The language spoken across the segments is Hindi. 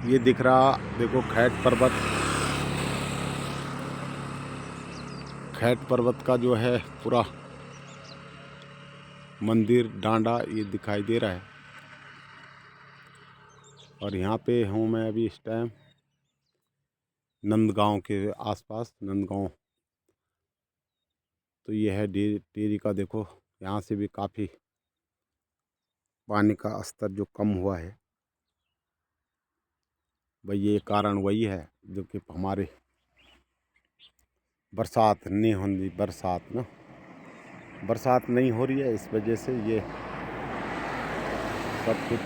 ये दिख रहा देखो खैट पर्वत का जो है पूरा मंदिर डांडा ये दिखाई दे रहा है। और यहाँ पे हूँ मैं अभी इस टाइम नंदगांव के आसपास। नंदगांव तो ये है टेरी का। देखो यहाँ से भी काफ़ी पानी का स्तर जो कम हुआ है भाई, ये कारण वही है जो कि हमारे बरसात नहीं हो रही। बरसात नहीं हो रही है, इस वजह से ये सब कुछ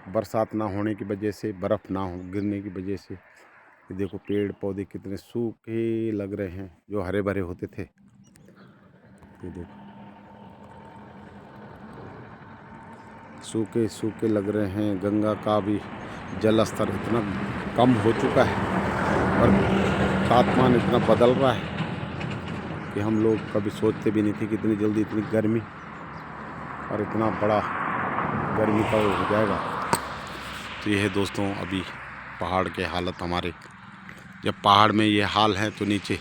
बरसात ना होने की वजह से, बर्फ़ ना हो गिरने की वजह से ये देखो पेड़ पौधे कितने सूखे लग रहे हैं जो हरे भरे होते थे। ये देखो सूखे सूखे लग रहे हैं। गंगा का भी जल स्तर इतना कम हो चुका है और तापमान इतना बदल रहा है कि हम लोग कभी सोचते भी नहीं थे कि इतनी जल्दी इतनी गर्मी और इतना बड़ा गर्मी का हो जाएगा। तो ये है दोस्तों अभी पहाड़ के हालत हमारे। जब पहाड़ में ये हाल है तो नीचे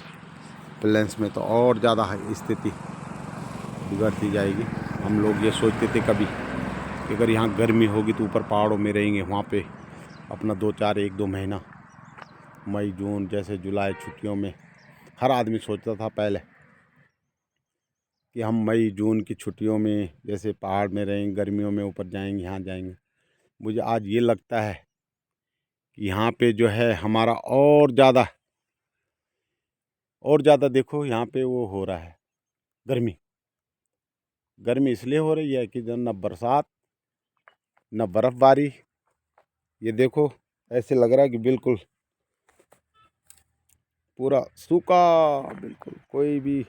प्लेन्स में तो और ज़्यादा स्थिति बिगड़ती जाएगी। हम लोग ये सोचते थे कभी कि अगर यहाँ गर्मी होगी तो ऊपर पहाड़ों में रहेंगे, वहाँ पे अपना 1-2 महीना मई जून जैसे जुलाई छुट्टियों में हर आदमी सोचता था पहले कि हम मई जून की छुट्टियों में जैसे पहाड़ में रहेंगे, गर्मियों में ऊपर जाएंगे, यहाँ जाएंगे। मुझे आज ये लगता है कि यहाँ पे जो है हमारा और ज़्यादा देखो यहाँ पे वो हो रहा है गर्मी इसलिए हो रही है कि जब न बरसात न बर्फ़बारी। ये देखो ऐसे लग रहा है कि बिल्कुल पूरा सूखा, बिल्कुल कोई भी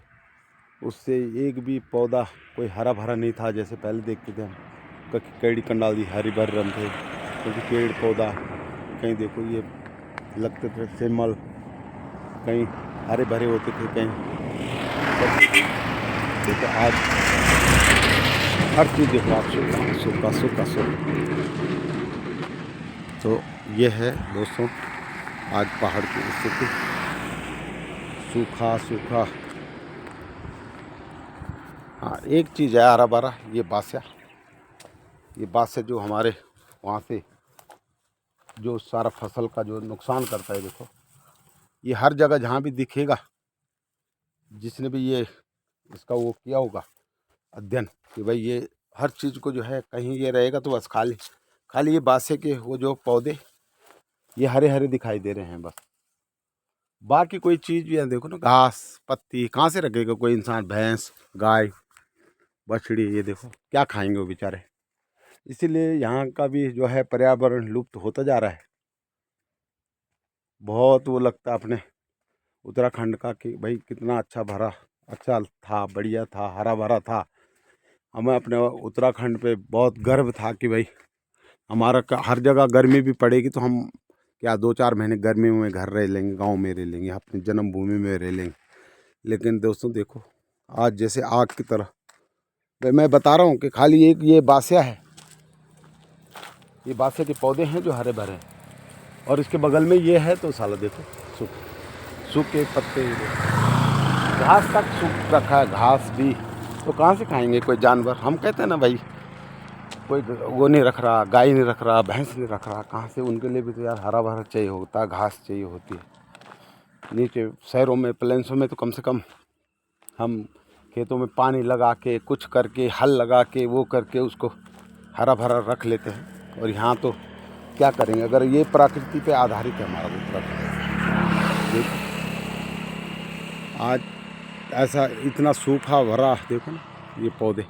उससे एक भी पौधा कोई हरा भरा नहीं था जैसे पहले देखते थे हम। केड़ी कंडाली हरी भरी रंग थे क्योंकि पेड़ पौधा कहीं देखो ये लगते थे सिमल, कहीं हरे भरे होते थे, कहीं देखो आज हर चीज़ देखो आप सूखा। तो ये है दोस्तों आज पहाड़ की स्थिति, सूखा। हाँ एक चीज़ है हरा भरा, ये बासिया जो हमारे वहाँ से जो सारा फसल का जो नुकसान करता है। देखो ये हर जगह जहाँ भी दिखेगा, जिसने भी ये इसका वो किया होगा अध्ययन कि भाई ये हर चीज़ को जो है कहीं ये रहेगा तो बस खाली ये बासे के वो जो पौधे ये हरे हरे दिखाई दे रहे हैं बस। बाकी कोई चीज़ भी है देखो ना, घास पत्ती कहाँ से रखेगा कोई इंसान, भैंस गाय बछड़ी, ये देखो क्या खाएंगे वो बेचारे। इसीलिए यहाँ का भी जो है पर्यावरण लुप्त होता जा रहा है। बहुत वो लगता है अपने उत्तराखंड का कि भाई कितना अच्छा था, बढ़िया था, हरा भरा था। हमें अपने उत्तराखंड पे बहुत गर्व था कि भाई हमारा हर जगह गर्मी भी पड़ेगी तो हम क्या 2-4 महीने गर्मी में घर रह लेंगे, गांव में रह लेंगे, अपनी जन्मभूमि में रह लेंगे। लेकिन दोस्तों देखो आज जैसे आग की तरह मैं बता रहा हूँ कि खाली एक ये बासिया है, ये बासिया के पौधे हैं जो हरे भरे हैं और इसके बगल में ये है तो साला देखो सूखे पत्ते, घास तक सूख रखा है। घास भी तो कहाँ से खाएंगे कोई जानवर। हम कहते हैं ना भाई कोई वो नहीं रख रहा, गाय नहीं रख रहा, भैंस नहीं रख रहा, कहाँ से उनके लिए भी तो यार हरा भरा चाहिए होता, घास चाहिए होती है। नीचे शहरों में प्लेन्सों में तो कम से कम हम खेतों में पानी लगा के कुछ करके हल लगा के वो करके उसको हरा भरा रख लेते हैं। और यहाँ तो क्या करेंगे अगर ये प्रकृति पे आधारित है हमारा उत्तराखंड। आज ऐसा इतना सूखा भरा देखो ना, ये पौधे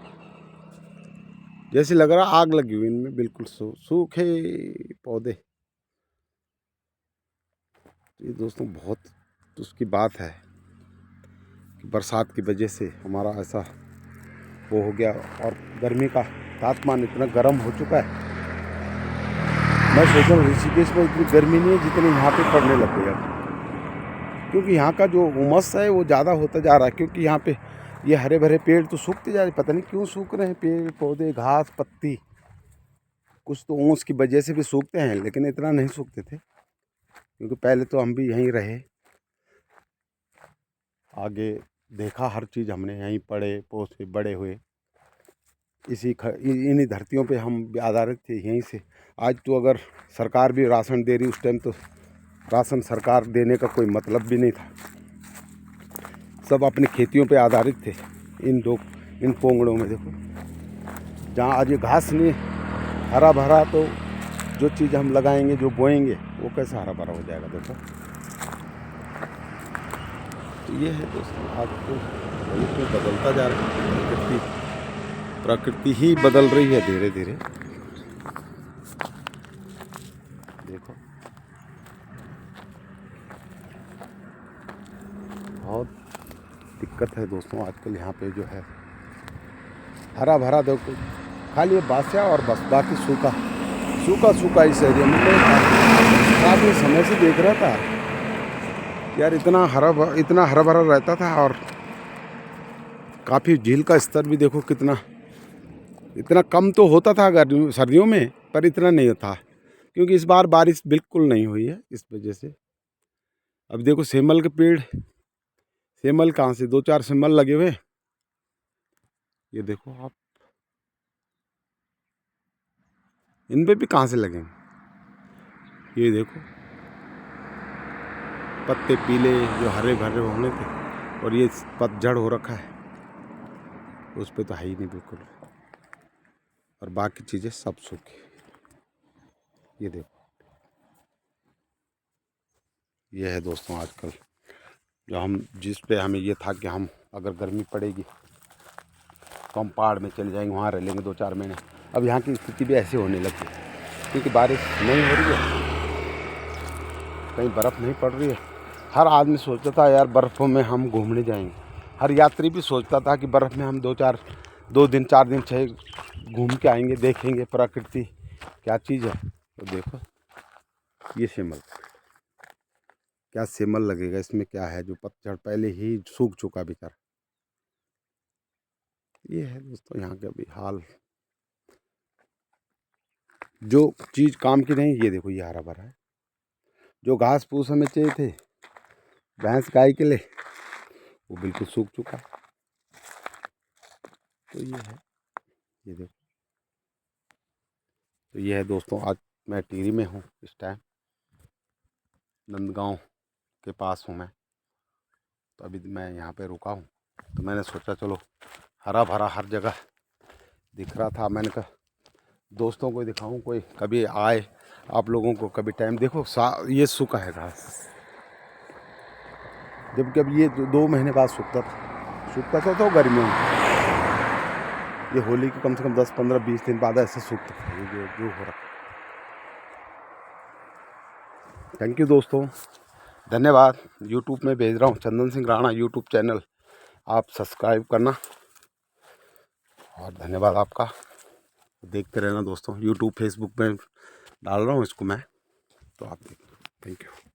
जैसे लग रहा आग लगी हुई इनमें, बिल्कुल सूखे पौधे। ये दोस्तों बहुत उसकी बात है कि बरसात की वजह से हमारा ऐसा वो हो गया और गर्मी का तापमान इतना गर्म हो चुका है। मैं सोच रहा हूँ ऋषिकेश में इतनी गर्मी नहीं है जितनी यहाँ पे पड़ने लग गई अब, क्योंकि यहाँ का जो उमस है वो ज़्यादा होता जा रहा है। क्योंकि यहाँ पे ये हरे भरे पेड़ तो सूखते जा रहे, पता नहीं क्यों सूख रहे हैं पेड़ पौधे घास पत्ती। कुछ तो ओस की वजह से भी सूखते हैं, लेकिन इतना नहीं सूखते थे, क्योंकि पहले तो हम भी यहीं रहे, आगे देखा, हर चीज़ हमने यहीं पढ़े पोसे बड़े हुए, इन्हीं धरतियों पे हम भी आधारित थे यहीं से। आज तो अगर सरकार भी राशन दे रही, उस टाइम तो राशन सरकार देने का कोई मतलब भी नहीं था, सब अपनी खेतियों पे आधारित थे। इन पोंगड़ों में देखो, जहाँ आज ये घास नहीं हरा भरा, तो जो चीज़ हम लगाएंगे, जो बोएंगे, वो कैसे हरा भरा हो जाएगा। देखो तो ये है दोस्तों, आज तो बिल्कुल बदलता जा रहा है, प्रकृति ही बदल रही है धीरे धीरे। देखो बहुत दिक्कत है दोस्तों आजकल यहाँ पे, जो है हरा भरा देखो, खाली बासिया और बस, बाकी सूखा सूखा सूखा इस एरिया में। काफ़ी समय से देख रहा था यार, इतना हरा भरा रहता था, और काफ़ी झील का स्तर भी देखो कितना, इतना कम तो होता था सर्दियों में, पर इतना नहीं होता, क्योंकि इस बार बारिश बिल्कुल नहीं हुई है, इस वजह से। अब देखो सेमल के पेड़, सेमल कहाँ से, 2-4 सेमल लगे हुए, ये देखो आप, इन पे भी कहाँ से लगेंगे। ये देखो पत्ते पीले जो हरे भरे होने थे, और ये पतझड़ हो रखा है, उस पे तो है ही नहीं बिल्कुल, और बाकी चीज़ें सब सूखी। ये देखो, ये है दोस्तों आजकल जो हम, जिस पे हमें ये था कि हम अगर गर्मी पड़ेगी तो हम पहाड़ में चले जाएंगे, वहाँ रह लेंगे 2-4 महीने। अब यहाँ की स्थिति भी ऐसे होने लगी, क्योंकि बारिश नहीं हो रही है, कहीं बर्फ़ नहीं पड़ रही है। हर आदमी सोचता था यार बर्फ़ों में हम घूमने जाएंगे, हर यात्री भी सोचता था कि बर्फ़ में हम 2 दिन 4 दिन चाहे घूम के आएंगे, देखेंगे प्रकृति क्या चीज़ है। तो देखो ये सेमल, क्या सेमल लगेगा इसमें, क्या है जो पतझड़ पहले ही सूख चुका बेचारा। ये है दोस्तों यहाँ का भी हाल, जो चीज़ काम की नहीं, ये देखो ये हरा भरा है। जो घास फूस हमें चाहिए थे भैंस गाय के लिए, वो बिल्कुल सूख चुका। तो ये है, ये देखो, तो ये है दोस्तों, आज मैं टिहरी में हूँ, इस टाइम नंदगांव के पास हूँ मैं, तो अभी मैं यहाँ पे रुका हूँ। तो मैंने सोचा चलो हरा भरा हर जगह दिख रहा था, मैंने कहा दोस्तों को दिखाऊं, कोई कभी आए, आप लोगों को कभी टाइम। देखो ये सूखा है घास, जबकि अब ये 2 महीने बाद सूखता तो गर्मियों में, ये होली के कम से कम 10-15-20 दिन बाद ऐसे सूखता था, ये जो हो रहा। थैंक यू दोस्तों, धन्यवाद। यूट्यूब में भेज रहा हूँ, चंदन सिंह राणा यूट्यूब चैनल, आप सब्सक्राइब करना, और धन्यवाद आपका। देखते रहना दोस्तों, यूट्यूब फेसबुक में डाल रहा हूँ इसको मैं, तो आप देखो। Thank you.